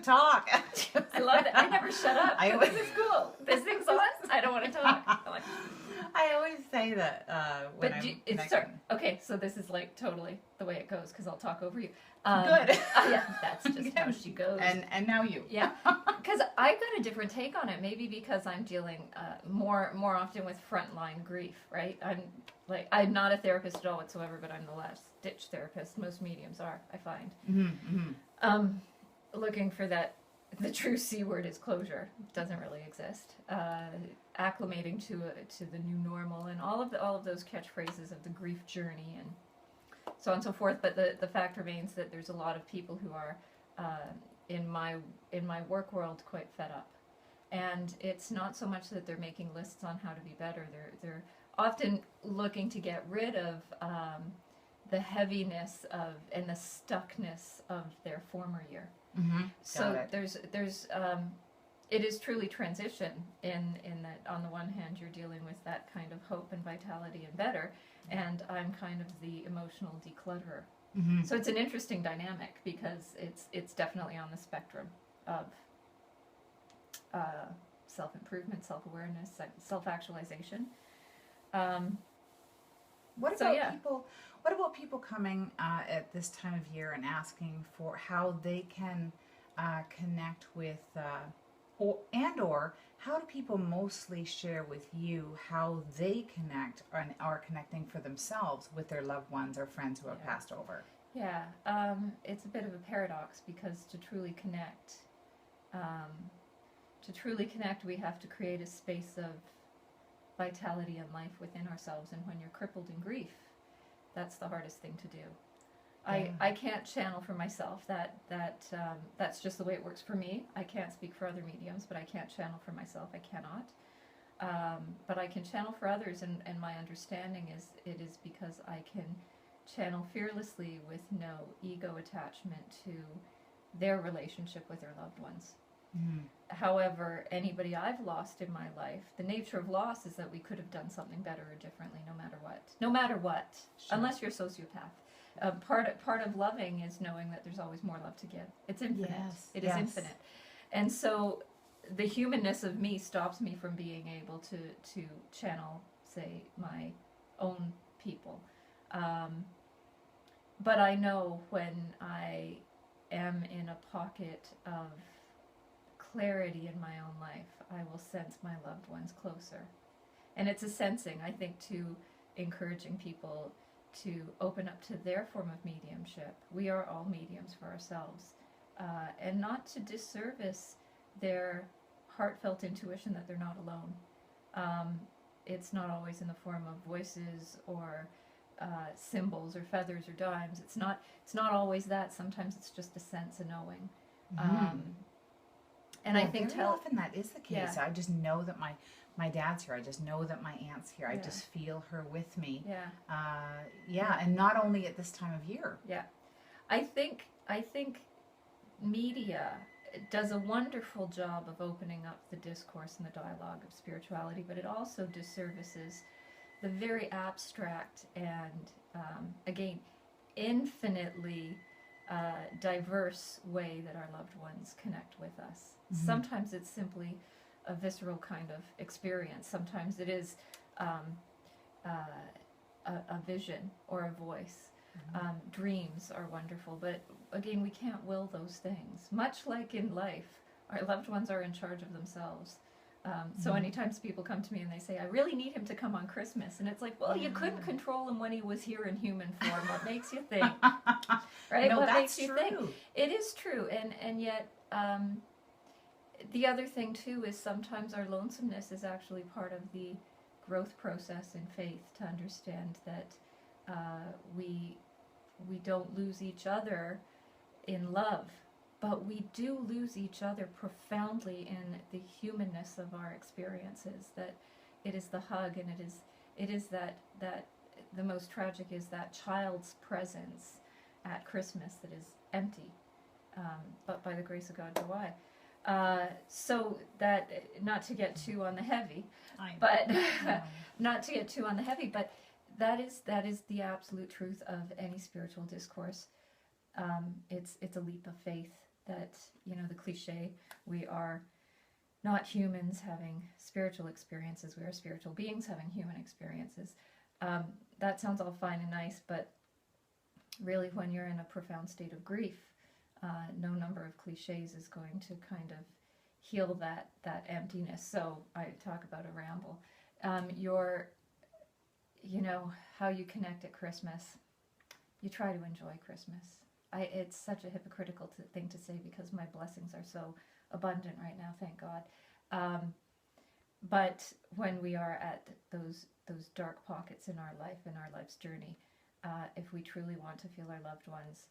talk. I love it. I never shut up. I This is cool. This thing's on. I don't want to talk. I'm like, I always say that when but I'm it's connecting. okay. So this is like totally the way it goes because I'll talk over you. Good. Yeah, that's just how she goes. And now you. Yeah, because I've got a different take on it. Maybe because I'm dealing more often with frontline grief, right? I'm not a therapist at all whatsoever, but I'm the last ditch therapist. Most mediums are, I find. Looking for that. The true C word is closure. It doesn't really exist. Acclimating to the new normal and all of those catchphrases of the grief journey and so on and so forth. But the fact remains that there's a lot of people who are in my work world quite fed up, and it's not so much that they're making lists on how to be better. They're often looking to get rid of the heaviness of and the stuckness of their former year. So there's it is truly transition in that on the one hand you're dealing with that kind of hope and vitality and better, and I'm kind of the emotional declutterer. So it's an interesting dynamic because it's definitely on the spectrum of self-improvement, self-awareness, self-actualization. What about people coming at this time of year and asking for how they can connect with, or how do people mostly share with you how they connect and are connecting for themselves with their loved ones or friends who have passed over? Yeah, it's a bit of a paradox because to truly connect, we have to create a space of vitality and life within ourselves. And when you're crippled in grief, that's the hardest thing to do. I can't channel for myself. That's just the way it works for me. I can't speak for other mediums, but I can't channel for myself. I cannot. But I can channel for others, and my understanding is it is because I can channel fearlessly with no ego attachment to their relationship with their loved ones. However, anybody I've lost in my life, the nature of loss is that we could have done something better or differently no matter what, Sure. Unless you're a sociopath. Part of loving is knowing that there's always more love to give. It's infinite. Yes. It is infinite. And so the humanness of me stops me from being able to channel, say, my own people. But I know when I am in a pocket of clarity in my own life, I will sense my loved ones closer. And it's a sensing, I think, to encouraging people to open up to their form of mediumship. We are all mediums for ourselves. And not to disservice their heartfelt intuition that they're not alone. It's not always in the form of voices or symbols or feathers or dimes. It's not always that. Sometimes it's just a sense, a knowing. And I think very often that is the case. I just know that my dad's here. I just know that my aunt's here. I just feel her with me. And not only at this time of year. I think media does a wonderful job of opening up the discourse and the dialogue of spirituality, but it also disservices the very abstract and again infinitely diverse way that our loved ones connect with us. Sometimes it's simply a visceral kind of experience. Sometimes it is a vision or a voice. Dreams are wonderful, but again, we can't will those things. Much like in life, our loved ones are in charge of themselves. So anytime people come to me and they say, I really need him to come on Christmas, and it's like, well, you couldn't control him when he was here in human form. What makes you think? Right? No, what that's makes you true. think? It is true, and yet the other thing too is sometimes our lonesomeness is actually part of the growth process in faith, to understand that we don't lose each other in love, but we do lose each other profoundly in the humanness of our experiences. That it is the hug, and it is that the most tragic is that child's presence at Christmas that is empty, but by the grace of God go I. So that, not to get too on the heavy, but not to get too on the heavy, but that is the absolute truth of any spiritual discourse. It's a leap of faith that, you know, the cliche, we are not humans having spiritual experiences, we are spiritual beings having human experiences. That sounds all fine and nice, but really when you're in a profound state of grief, no number of cliches is going to kind of heal that emptiness. So I talk about a ramble. You know, how you connect at Christmas, you try to enjoy Christmas. It's such a hypocritical thing to say because my blessings are so abundant right now, thank God. But when we are at those dark pockets in our life, in our life's journey, if we truly want to feel our loved ones,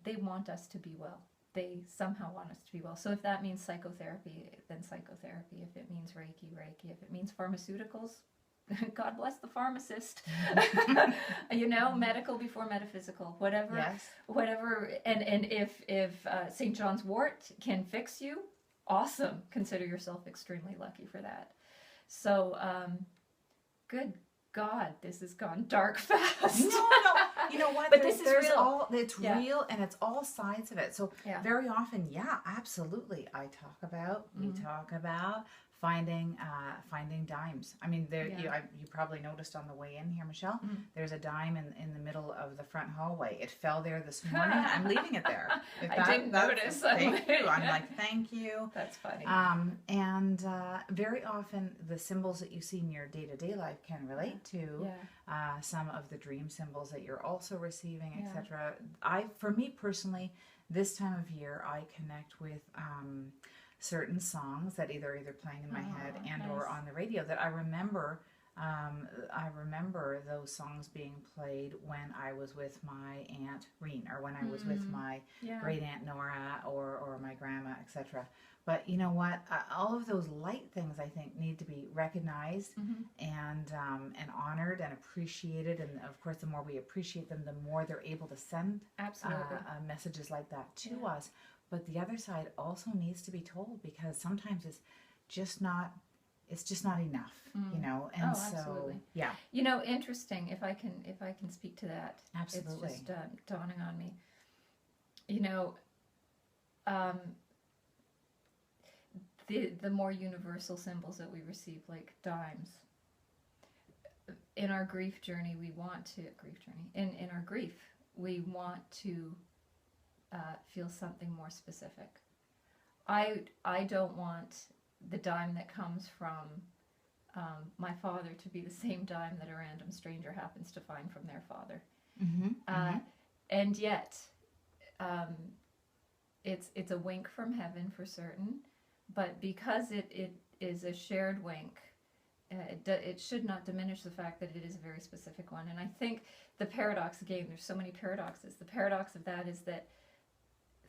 they want us to be well. They somehow want us to be well. So if that means psychotherapy, then psychotherapy. If it means Reiki, Reiki. If it means pharmaceuticals, God bless the pharmacist. You know, medical before metaphysical. Whatever. Yes. Whatever. And if St. John's Wort can fix you, awesome. Consider yourself extremely lucky for that. So, good God, this has gone dark fast. No. You know what? But this is real. It's real, and it's all sides of it. So Yeah. very often, yeah, absolutely. We talk about finding dimes. I mean, there Yeah. you probably noticed on the way in here, Michelle. Mhm. There's a dime in the middle of the front hallway. It fell there this morning. I'm leaving it there. I didn't notice. Thank you. I'm like, thank you. That's funny. And very often the symbols that you see in your day-to-day life can relate to some of the dream symbols that you're also receiving, Yeah. etc. For me personally, this time of year, I connect with certain songs that either playing in my head and or nice. on the radio that I remember. I remember those songs being played when I was with my Aunt Reen, or when I was with my great Aunt Nora, or my grandma, etc. But you know what? All of those light things, I think, need to be recognized and honored and appreciated. And of course, the more we appreciate them, the more they're able to send Absolutely. messages like that to us. But the other side also needs to be told, because sometimes it's just not enough, you know. And absolutely. yeah, You know, interesting. If I can speak to that, absolutely. it's just dawning on me. You know, the more universal symbols that we receive, like dimes. In our grief journey, in our grief, we want to feel something more specific. I don't want the dime that comes from my father to be the same dime that a random stranger happens to find from their father. And yet, it's a wink from heaven for certain, but because it is a shared wink, it should not diminish the fact that it is a very specific one. And I think the paradox, again, there's so many paradoxes. The paradox of that is that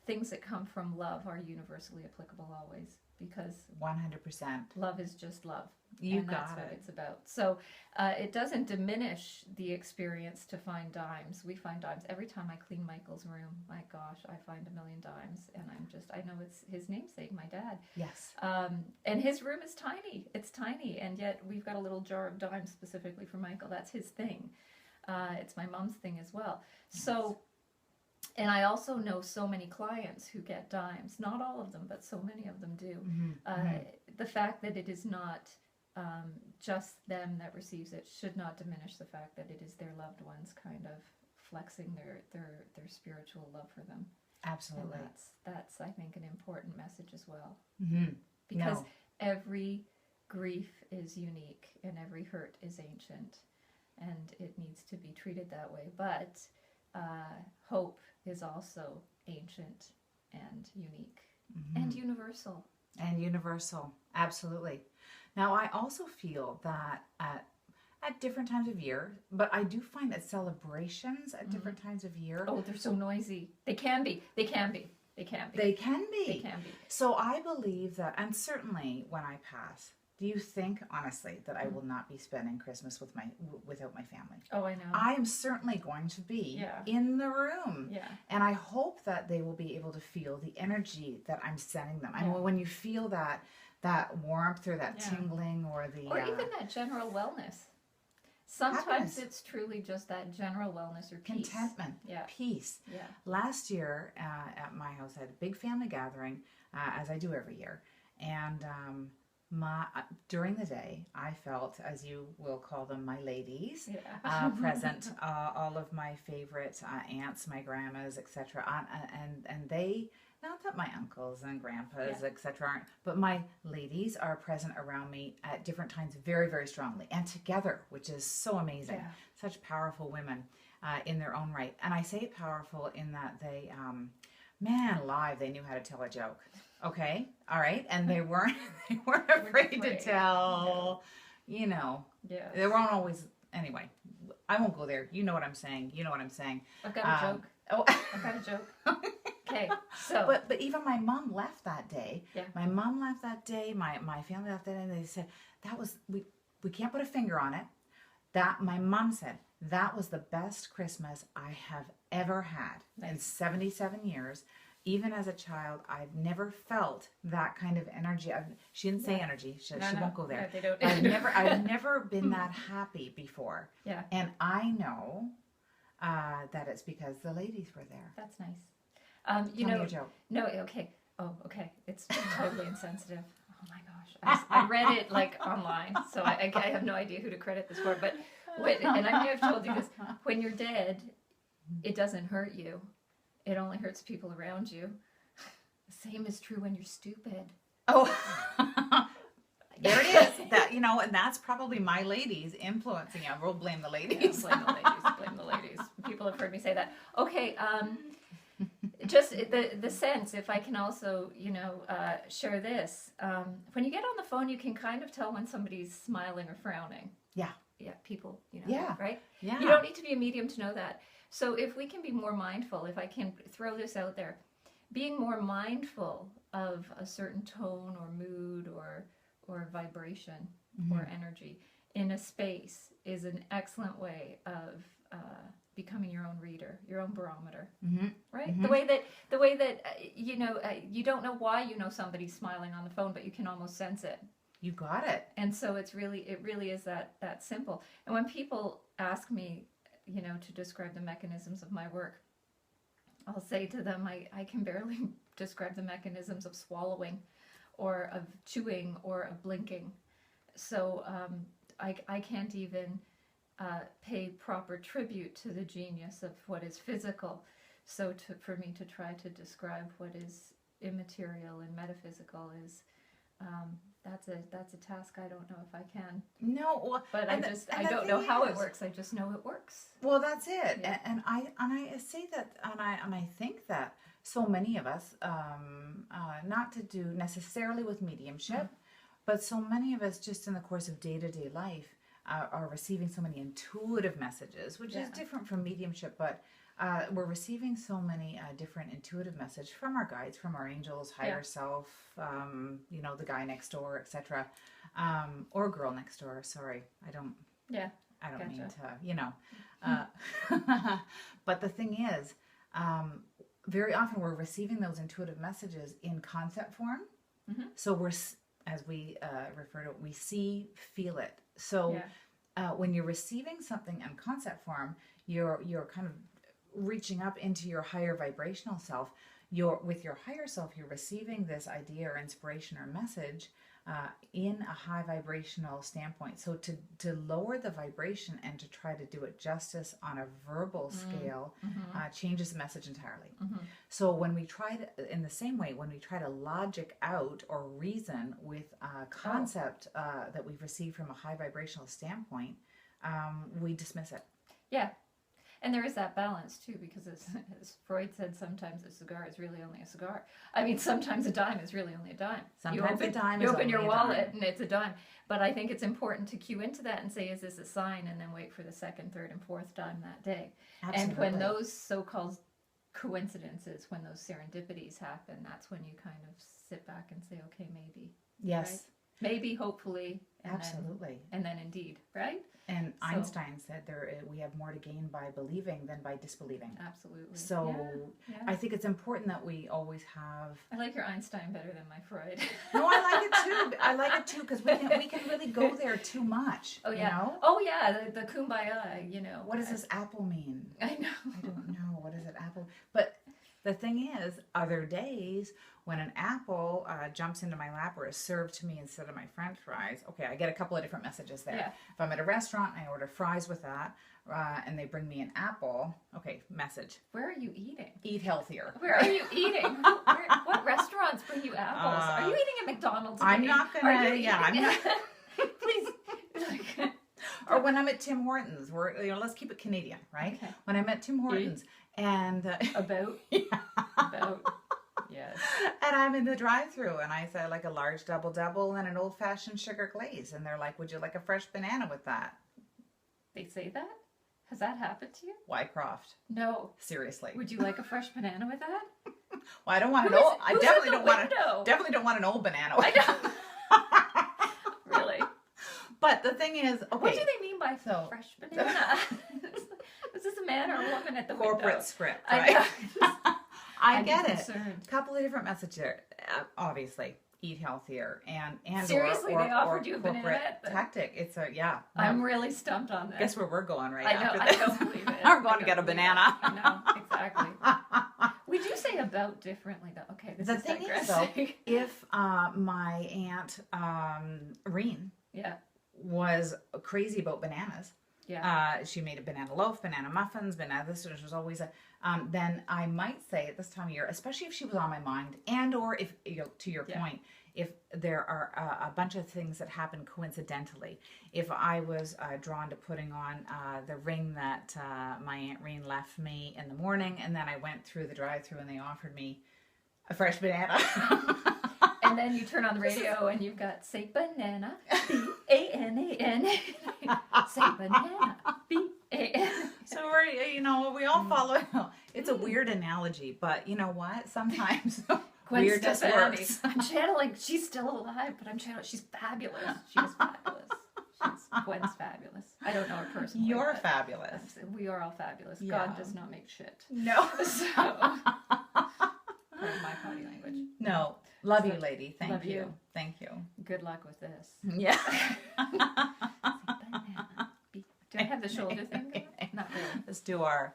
things that come from love are universally applicable always, because 100%. love is just love. You and that's got what it. it's about. So it doesn't diminish the experience to find dimes. We find dimes every time I clean Michael's room. My gosh, I find a million dimes, and I know it's his namesake, my dad. Yes. And his room is tiny. It's tiny, and yet we've got a little jar of dimes specifically for Michael. That's his thing. It's my mom's thing as well. So. And I also know so many clients who get dimes. Not all of them, but so many of them do. The fact that it is not just them that receives it should not diminish the fact that it is their loved ones kind of flexing their spiritual love for them. Absolutely. And that's I think an important message as well. Because every grief is unique and every hurt is ancient, and it needs to be treated that way. But hope is also ancient and unique and universal. And universal, absolutely. Now, I also feel that at different times of year, but I do find that celebrations at different times of year. Oh, they're so noisy. They can be. So I believe that, and certainly when I pass, do you think honestly that I will not be spending Christmas without my family? Oh, I know. I am certainly going to be in the room. Yeah. And I hope that they will be able to feel the energy that I'm sending them. I mean, when you feel that warmth or that tingling or even that general wellness. Sometimes happiness. it's truly just that general wellness or peace. Contentment, Yeah. peace. Yeah. Last year at my house, I had a big family gathering, as I do every year, and during the day, I felt, as you will call them, my ladies, Yeah. present. All of my favorite aunts, my grandmas, etc., and they. Not that my uncles and grandpas, etc., aren't, but my ladies are present around me at different times very, very strongly and together, which is so amazing. Yeah. Such powerful women in their own right. And I say powerful in that they, man alive, they knew how to tell a joke. Okay, all right, and they weren't afraid to tell. You know, Yeah. they weren't always. Anyway, I won't go there. You know what I'm saying. I've got a joke. Oh. I've got a joke. Okay, so. But even my mom left that day. Yeah. My mom left that day. My family left that day. And they said that was we can't put a finger on it. That my mom said that was the best Christmas I have ever had in 77 years. Even as a child, I've never felt that kind of energy. She didn't say energy. She won't go there. No, they don't. I've never been that happy before. Yeah. And I know that it's because the ladies were there. That's nice. Tell me your joke. No, okay. Oh, okay. It's totally insensitive. Oh my gosh. I read it like online, so I have no idea who to credit this for. But and I may have told you this. When you're dead, it doesn't hurt you. It only hurts people around you. The same is true when you're stupid. Oh, there it is. That and that's probably my ladies influencing you. We'll blame the ladies. Yeah, blame the ladies. Blame the ladies. People have heard me say that. Okay. Just the sense, if I can also, share this. When you get on the phone, you can kind of tell when somebody's smiling or frowning. Yeah. Yeah, people, Yeah. right? Yeah. You don't need to be a medium to know that. So if we can be more mindful, if I can throw this out there, being more mindful of a certain tone or mood or vibration or energy in a space is an excellent way of becoming your own reader, your own barometer, right? The way that you don't know why somebody's smiling on the phone, but you can almost sense it. You got it. And so it really is that simple. And when people ask me, to describe the mechanisms of my work, I'll say to them, I can barely describe the mechanisms of swallowing or of chewing or of blinking. So I can't even pay proper tribute to the genius of what is physical. So for me to try to describe what is immaterial and metaphysical is that's a task I don't know if I can. No, well, but I don't know how it works. I just know it works. Well, that's it. Yeah. And I say that, and I think that so many of us, not to do necessarily with mediumship, but so many of us just in the course of day-to-day life are receiving so many intuitive messages, which is different from mediumship, but we're receiving so many different intuitive messages from our guides, from our angels, higher self, the guy next door, etc., or girl next door. Sorry, I don't mean to, but the thing is, very often we're receiving those intuitive messages in concept form. So we're, as we refer to it, we see, feel it. So when you're receiving something in concept form, you're kind of reaching up into your higher vibrational self. With your higher self, you're receiving this idea or inspiration or message in a high vibrational standpoint. So to lower the vibration and to try to do it justice on a verbal scale changes the message entirely. So when we try to, in the same way, when we try to logic out or reason with a concept that we've received from a high vibrational standpoint, we dismiss it. Yeah. And there is that balance too, because as Freud said, sometimes a cigar is really only a cigar. I mean, sometimes a dime is really only a dime. Sometimes a dime is you open only your a wallet dime. and it's a dime. But I think it's important to cue into that and say, is this a sign? And then wait for the second, third, and fourth dime that day. Absolutely. And when those so-called coincidences, when those serendipities happen, that's when you kind of sit back and say, okay, maybe. Yes. Right? Maybe, hopefully, and Absolutely. and then indeed, right? And So- Einstein said we have more to gain by believing than by disbelieving. Absolutely. So yeah. I think it's important that we always have. I like your Einstein better than my Freud. No, I like it too. I like it too because we can really go there too much. Oh yeah. You know? Oh yeah. The kumbaya. You know. What does this apple mean? I know. I don't know. What is it, apple? But the thing is, other days when an apple jumps into my lap or is served to me instead of my French fries, okay, I get a couple of different messages there. Yeah. If I'm at a restaurant and I order fries with that, and they bring me an apple, okay, message. Where are you eating? Eat healthier. Where are you eating? What restaurants bring you apples? Are you eating at McDonald's? I'm again? not gonna. Are you Yeah, I'm eating- not. Please. Like, Or when I'm at Tim Hortons, let's keep it Canadian, right? Okay. When I'm at Tim Hortons and about. yeah. About. Yes. And I'm in the drive-thru and I say like a large double and an old-fashioned sugar glaze, and they're like, "Would you like a fresh banana with that?" They say that? Has that happened to you? Wycroft, No. seriously. Would you like a fresh banana with that? Well, I don't want an Who's- old. I who's definitely at the don't want. window? Definitely don't want an old banana. I know. Really? But the thing is, okay. What do they mean by So- fresh banana? Is this a man or a woman at the corporate window? script, I right? know. I I'm get it. concerned. Couple of different messages there. Obviously, eat healthier and Seriously, or, they offered or you a corporate banana at the- tactic. It's a yeah. No. I'm really stumped on this. Guess where we're going right I know. after I this. don't believe it. We're going I to get a don't believe banana. it. I know exactly. We do say about differently though. Okay, this The is thing is, digressing. though, if my aunt Reen Yeah. was crazy about bananas, Yeah. she made a banana loaf, banana muffins, banana this. There was always a. Then I might say at this time of year, especially if she was on my mind, and or if to your Yeah. point, if there are a bunch of things that happen coincidentally, if I was drawn to putting on the ring that my Aunt Reen left me in the morning, and then I went through the drive-thru and they offered me a fresh banana. And then you turn on the radio and you've got say banana, B-A-N-A-N. Say banana, B-A-N. So we all follow. It's a weird analogy, but you know what? Sometimes Gwen weird just Stefani. works. I'm channeling. She's still alive, but I'm channeling. She's fabulous. She is fabulous. Gwen's fabulous. I don't know her personally. You're but fabulous. We are all fabulous. Yeah. God does not make shit. No. So, pardon my body language. No. Love So, you, lady. Thank love you. you. Thank you. Good luck with this. Yeah. Banana. Do I have the shoulder thing? Not really. Let's do our